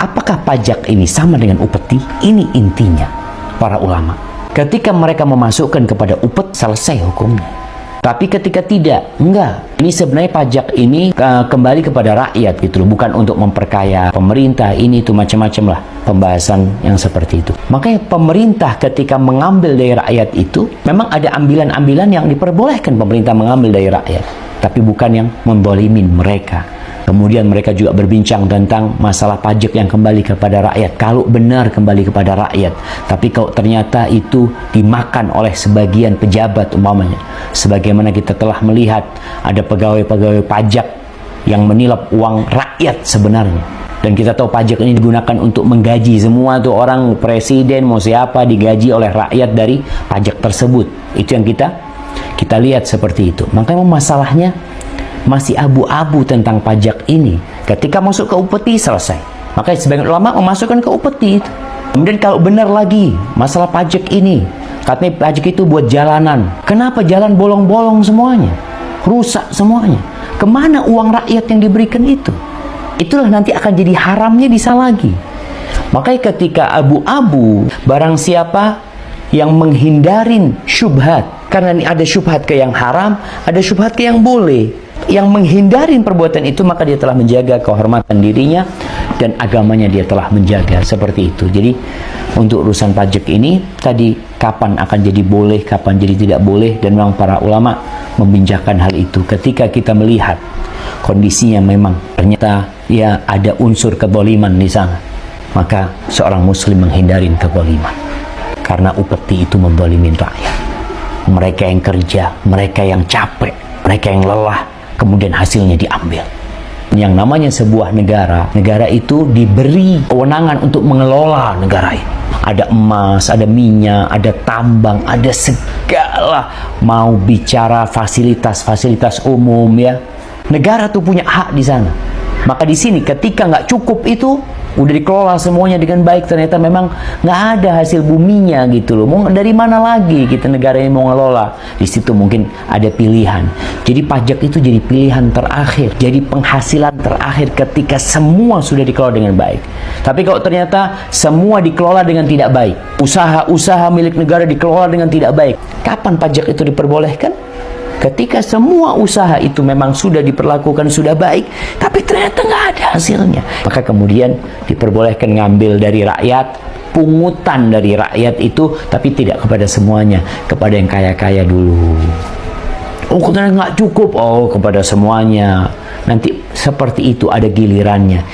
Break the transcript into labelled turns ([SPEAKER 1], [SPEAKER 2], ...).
[SPEAKER 1] apakah pajak ini sama dengan upeti? Ini intinya para ulama. Ketika mereka memasukkan kepada upet, selesai hukumnya. Tapi ketika tidak, enggak. Ini sebenarnya pajak ini kembali kepada rakyat gitu loh, bukan untuk memperkaya pemerintah, ini itu macam-macam lah pembahasan yang seperti itu. Makanya pemerintah ketika mengambil dari rakyat itu, memang ada ambilan-ambilan yang diperbolehkan pemerintah mengambil dari rakyat, tapi bukan yang mendolimin mereka. Kemudian mereka juga berbincang tentang masalah pajak yang kembali kepada rakyat. Kalau benar kembali kepada rakyat, tapi kalau ternyata itu dimakan oleh sebagian pejabat umpamanya, sebagaimana kita telah melihat ada pegawai-pegawai pajak yang menilap uang rakyat sebenarnya. Dan kita tahu pajak ini digunakan untuk menggaji semua tuh orang, presiden mau siapa digaji oleh rakyat dari pajak tersebut. Itu yang kita lihat seperti itu. Makanya masalahnya masih abu-abu tentang pajak ini. Ketika masuk ke upeti, selesai. Makanya sebagian ulama memasukkan ke upeti itu. Kemudian kalau benar lagi masalah pajak ini, katanya pajak itu buat jalanan. Kenapa jalan bolong-bolong semuanya? Rusak semuanya. Kemana uang rakyat yang diberikan itu? Itulah nanti akan jadi haramnya di sana lagi. Makanya ketika abu-abu, barang siapa yang menghindarin syubhat, karena ini ada syubhat ke yang haram, ada syubhat ke yang boleh. Yang menghindarin perbuatan itu, maka dia telah menjaga kehormatan dirinya dan agamanya dia telah menjaga, seperti itu. Jadi untuk urusan pajak ini tadi, kapan akan jadi boleh, kapan jadi tidak boleh, dan memang para ulama membincangkan hal itu. Ketika kita melihat kondisinya memang ternyata ya ada unsur kezaliman di sana, maka seorang muslim menghindarin kezaliman, karena upeti itu menzalimin rakyat. Mereka yang kerja, mereka yang capek, mereka yang lelah, kemudian hasilnya diambil. Yang namanya sebuah negara, negara itu diberi kewenangan untuk mengelola negara ini. Ada emas, ada minyak, ada tambang, ada segala, mau bicara fasilitas-fasilitas umum ya. Negara tuh punya hak di sana. Maka di sini ketika nggak cukup itu, udah dikelola semuanya dengan baik, ternyata memang nggak ada hasil buminya gitu loh. Mau dari mana lagi kita negara ini mau ngelola? Di situ mungkin ada pilihan. Jadi pajak itu jadi pilihan terakhir, jadi penghasilan terakhir ketika semua sudah dikelola dengan baik. Tapi kalau ternyata semua dikelola dengan tidak baik, usaha-usaha milik negara dikelola dengan tidak baik, kapan pajak itu diperbolehkan? Ketika semua usaha itu memang sudah diperlakukan sudah baik, tapi ternyata nggak ada hasilnya, maka kemudian diperbolehkan ngambil dari rakyat, pungutan dari rakyat itu, tapi tidak kepada semuanya, kepada yang kaya-kaya dulu. Oh, ternyata nggak cukup, oh kepada semuanya. Nanti seperti itu ada gilirannya.